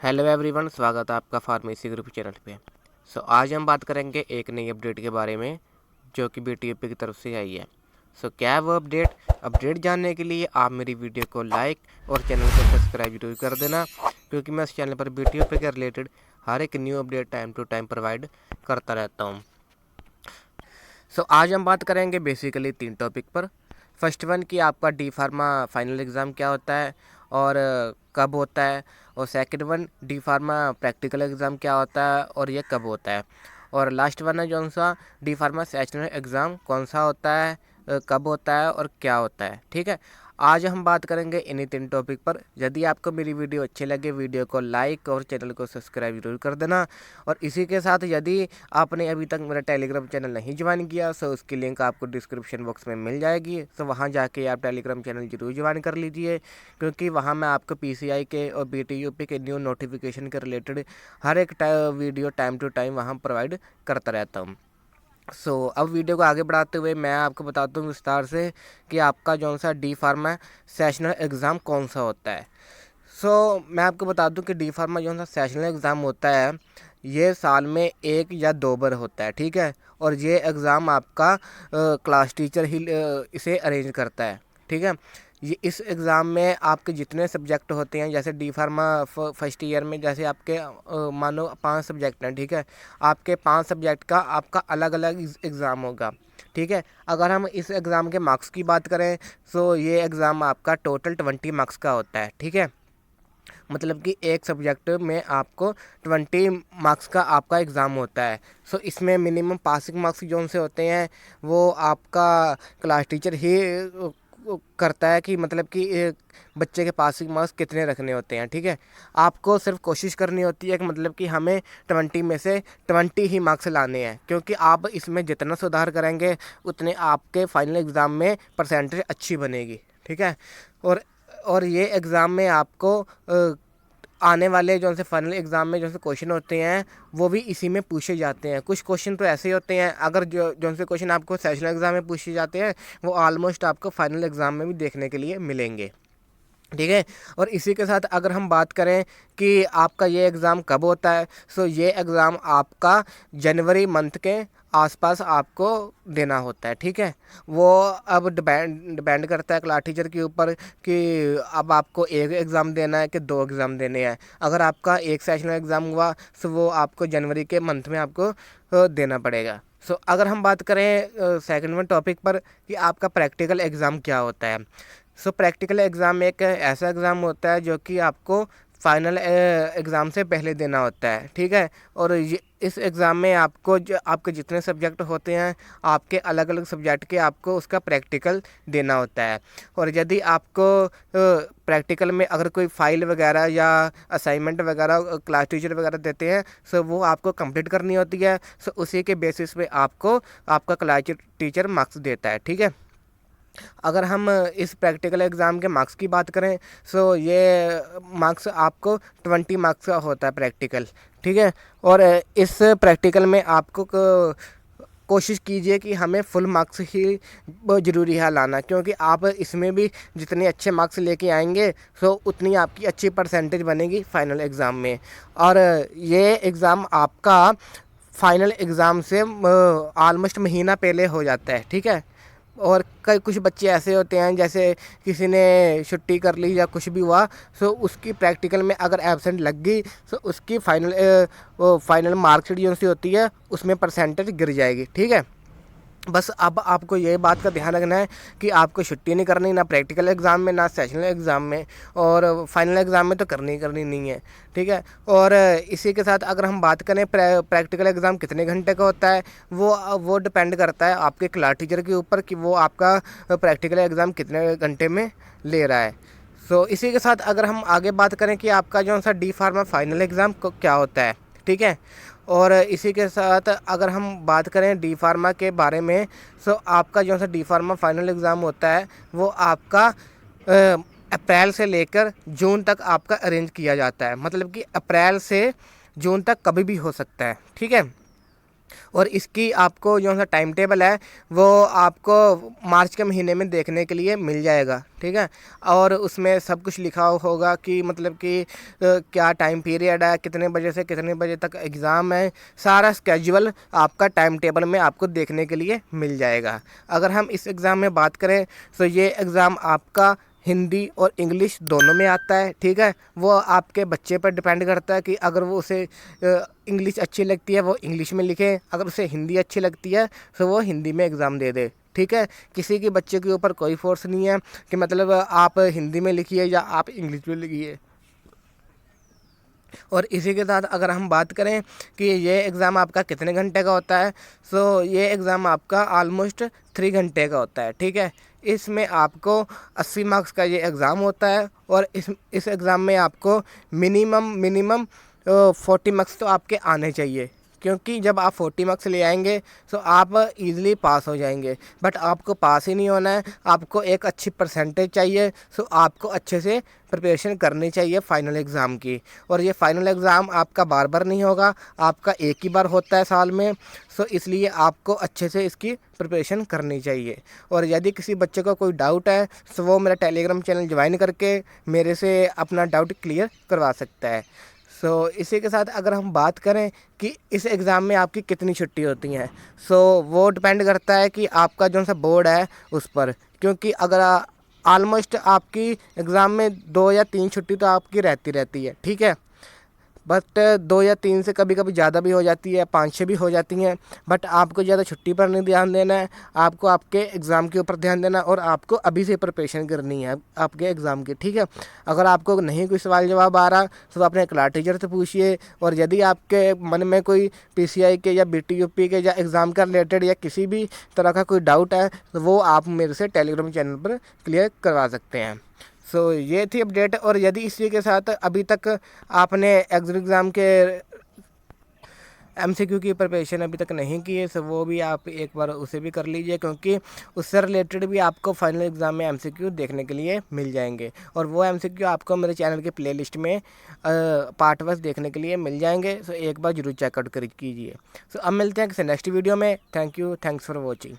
Hello everyone, स्वागत है आपका फार्मेसी ग्रुप चैनल पे। आज हम बात करेंगे एक नई अपडेट के बारे में जो कि बीटीयूपी की तरफ से आई है। क्या है वो अपडेट जानने के लिए आप मेरी वीडियो को लाइक और चैनल को सब्सक्राइब जरूर कर देना, क्योंकि मैं इस चैनल पर बीटीयूपी के रिलेटेड हर एक new update time to time provide करता रहता हूँ। आज हम बात करेंगे बेसिकली 3 टॉपिक पर। फर्स्ट वन कि आपका डी फार्मा फाइनल एग्ज़ाम क्या होता है और कब होता है, और second one D pharma practical exam क्या होता है और ये कब होता है, और लास्ट वन है जो सा डी फार्मा सेशनल एग्ज़ाम कौन सा होता है, कब होता है और क्या होता है। ठीक है, आज हम बात करेंगे इन्हीं 3 टॉपिक पर। यदि आपको मेरी वीडियो अच्छी लगे, वीडियो को लाइक और चैनल को सब्सक्राइब जरूर कर देना। और इसी के साथ यदि आपने अभी तक मेरा टेलीग्राम चैनल नहीं ज्वाइन किया तो उसकी लिंक आपको डिस्क्रिप्शन बॉक्स में मिल जाएगी। वहाँ जाके आप टेलीग्राम चैनल जरूर ज्वाइन कर लीजिए, क्योंकि वहाँ मैं आपको पीसीआई के और बीटीयूपी के न्यू नोटिफिकेशन के रिलेटेड हर एक वीडियो टाइम टू टाइम वहाँ प्रोवाइड करता रहता हूँ। अब वीडियो को आगे बढ़ाते हुए मैं आपको बताता हूँ विस्तार से कि आपका जो सा डी फार्मा सेशनल एग्ज़ाम कौन सा होता है। मैं आपको बता दूं कि डी फार्मा जो सा सेशनल एग्ज़ाम होता है ये साल में 1 या 2 बार होता है। ठीक है, और ये एग्ज़ाम आपका क्लास टीचर ही इसे अरेंज करता है। ठीक है, ये इस एग्ज़ाम में आपके जितने सब्जेक्ट होते हैं, जैसे डी फार्मा फर्स्ट ईयर में जैसे आपके मानो 5 सब्जेक्ट हैं। ठीक है, आपके 5 सब्जेक्ट का आपका अलग अलग एग्ज़ाम होगा। ठीक है, अगर हम इस एग्ज़ाम के मार्क्स की बात करें तो ये एग्ज़ाम आपका टोटल 20 मार्क्स का होता है। ठीक है, मतलब कि एक सब्जेक्ट में आपको 20 मार्क्स का आपका एग्ज़ाम होता है। इसमें मिनिमम पासिंग मार्क्स जो से होते हैं वो आपका क्लास टीचर ही करता है कि मतलब कि बच्चे के पासिंग मार्क्स कितने रखने होते हैं। ठीक है, आपको सिर्फ कोशिश करनी होती है कि मतलब कि हमें 20 में से 20 ही मार्क्स लाने हैं, क्योंकि आप इसमें जितना सुधार करेंगे उतने आपके फाइनल एग्ज़ाम में परसेंटेज अच्छी बनेगी। ठीक है, और ये एग्ज़ाम में आपको आने वाले जो से फाइनल एग्ज़ाम में जो से क्वेश्चन होते हैं वो भी इसी में पूछे जाते हैं। कुछ क्वेश्चन तो ऐसे ही होते हैं, अगर जो से क्वेश्चन आपको सेशनल एग्ज़ाम में पूछे जाते हैं वो ऑलमोस्ट आपको फाइनल एग्ज़ाम में भी देखने के लिए मिलेंगे। ठीक है, और इसी के साथ अगर हम बात करें कि आपका ये एग्ज़ाम कब होता है, ये एग्ज़ाम आपका जनवरी मंथ के आसपास आपको देना होता है। ठीक है, वो अब डिपेंड करता है क्लास टीचर के ऊपर कि अब आपको एक एग्ज़ाम देना है कि 2 एग्ज़ाम देने हैं। अगर आपका एक सेशनल एग्ज़ाम हुआ तो वो आपको जनवरी के मंथ में आपको देना पड़ेगा। अगर हम बात करें सेकंड वन टॉपिक पर कि आपका प्रैक्टिकल एग्ज़ाम क्या होता है। प्रैक्टिकल एग्ज़ाम एक ऐसा एग्ज़ाम होता है जो कि आपको फाइनल एग्ज़ाम से पहले देना होता है। ठीक है, और इस एग्ज़ाम में आपको जो आपके जितने सब्जेक्ट होते हैं आपके अलग अलग सब्जेक्ट के आपको उसका प्रैक्टिकल देना होता है। और यदि आपको प्रैक्टिकल में अगर कोई फाइल वगैरह या असाइनमेंट वगैरह क्लास टीचर वगैरह देते हैं वो आपको कंप्लीट करनी होती है। उसी के बेसिस पे आपको आपका क्लास टीचर मार्क्स देता है। ठीक है, अगर हम इस प्रैक्टिकल एग्ज़ाम के मार्क्स की बात करें ये मार्क्स आपको 20 मार्क्स का होता है प्रैक्टिकल। ठीक है, और इस प्रैक्टिकल में आपको कोशिश कीजिए कि हमें फुल मार्क्स ही ज़रूरी है लाना, क्योंकि आप इसमें भी जितने अच्छे मार्क्स लेके आएंगे उतनी आपकी अच्छी परसेंटेज बनेगी फाइनल एग्ज़ाम में। और ये एग्ज़ाम आपका फाइनल एग्ज़ाम से ऑलमोस्ट महीना पहले हो जाता है। ठीक है, और कई कुछ बच्चे ऐसे होते हैं जैसे किसी ने छुट्टी कर ली या कुछ भी हुआ उसकी प्रैक्टिकल में अगर एब्सेंट लग गई उसकी फाइनल मार्कशीट जो सी होती है उसमें परसेंटेज गिर जाएगी। ठीक है, बस अब आपको ये बात का ध्यान रखना है कि आपको छुट्टी नहीं करनी, ना प्रैक्टिकल एग्ज़ाम में ना सेशनल एग्ज़ाम में, और फाइनल एग्ज़ाम में तो करनी नहीं है। ठीक है, और इसी के साथ अगर हम बात करें प्रैक्टिकल एग्ज़ाम कितने घंटे का होता है वो डिपेंड करता है आपके क्लास टीचर के ऊपर कि वो आपका प्रैक्टिकल एग्ज़ाम कितने घंटे में ले रहा है। इसी के साथ अगर हम आगे बात करें कि आपका जो सा डी फार्मा फाइनल एग्ज़ाम क्या होता है। ठीक है, और इसी के साथ अगर हम बात करें डी फार्मा के बारे में आपका जो सा डी फार्मा फाइनल एग्ज़ाम होता है वो आपका अप्रैल से लेकर जून तक आपका अरेंज किया जाता है। मतलब कि अप्रैल से जून तक कभी भी हो सकता है। ठीक है, और इसकी आपको जो सा टाइम टेबल है वो आपको मार्च के महीने में देखने के लिए मिल जाएगा, ठीक है। और उसमें सब कुछ लिखा होगा कि मतलब कि क्या टाइम पीरियड है, कितने बजे से कितने बजे तक एग्ज़ाम है, सारा स्केड्यूल आपका टाइम टेबल में आपको देखने के लिए मिल जाएगा। अगर हम इस एग्ज़ाम में बात करें तो ये एग्ज़ाम आपका हिंदी और इंग्लिश दोनों में आता है, ठीक है। वो आपके बच्चे पर डिपेंड करता है कि अगर वो उसे इंग्लिश अच्छी लगती है वो इंग्लिश में लिखे, अगर उसे हिंदी अच्छी लगती है तो वो हिंदी में एग्ज़ाम दे दे, ठीक है। किसी के बच्चे के ऊपर कोई फोर्स नहीं है कि मतलब आप हिंदी में लिखिए या आप इंग्लिश में लिखिए। और इसी के साथ अगर हम बात करें कि ये एग्ज़ाम आपका कितने घंटे का होता है, तो ये एग्ज़ाम आपका ऑलमोस्ट 3 घंटे का होता है, ठीक है। इसमें आपको 80 मार्क्स का ये एग्ज़ाम होता है और इस एग्ज़ाम में आपको मिनिमम 40 मार्क्स तो आपके आने चाहिए, क्योंकि जब आप 40 मार्क्स ले आएंगे तो आप इजीली पास हो जाएंगे। बट आपको पास ही नहीं होना है, आपको एक अच्छी परसेंटेज चाहिए, तो आपको अच्छे से प्रिपरेशन करनी चाहिए फ़ाइनल एग्ज़ाम की। और ये फ़ाइनल एग्ज़ाम आपका बार बार नहीं होगा, आपका एक ही बार होता है साल में, सो इसलिए आपको अच्छे से इसकी प्रिपरेशन करनी चाहिए। और यदि किसी बच्चे को कोई डाउट है तो वो मेरा टेलीग्राम चैनल ज्वाइन करके मेरे से अपना डाउट क्लियर करवा सकता है। इसी के साथ अगर हम बात करें कि इस एग्ज़ाम में आपकी कितनी छुट्टी होती हैं, वो डिपेंड करता है कि आपका जो सा बोर्ड है उस पर। क्योंकि अगर ऑलमोस्ट आपकी एग्ज़ाम में 2 या 3 छुट्टी तो आपकी रहती है, ठीक है। बट 2 या 3 से कभी कभी ज़्यादा भी हो जाती है, 5-6 भी हो जाती हैं। बट आपको ज़्यादा छुट्टी पर नहीं ध्यान देना है, आपको आपके एग्ज़ाम के ऊपर ध्यान देना है और आपको अभी से प्रिपरेशन करनी है आपके एग्ज़ाम की, ठीक है। अगर आपको नहीं कोई सवाल जवाब आ रहा तो अपने क्लास टीचर से पूछिए। और यदि आपके मन में कोई पीसीआई के या बीटीयूपी के या एग्ज़ाम का रिलेटेड या किसी भी तरह का कोई डाउट है तो वो आप मेरे से टेलीग्राम चैनल पर क्लियर करवा सकते हैं। ये थी अपडेट। और यदि इसी के साथ अभी तक आपने एग्ज़ाम के एमसीक्यू की प्रिपरेशन अभी तक नहीं की है तो वो भी आप एक बार उसे भी कर लीजिए, क्योंकि उससे रिलेटेड भी आपको फाइनल एग्ज़ाम में एमसीक्यू देखने के लिए मिल जाएंगे। और वो एमसीक्यू आपको मेरे चैनल के प्लेलिस्ट में पार्ट वाइज देखने के लिए मिल जाएंगे। एक बार ज़रूर चेकआउट कीजिए। अब मिलते हैं किसी नेक्स्ट वीडियो में। Thank you, thanks for watching.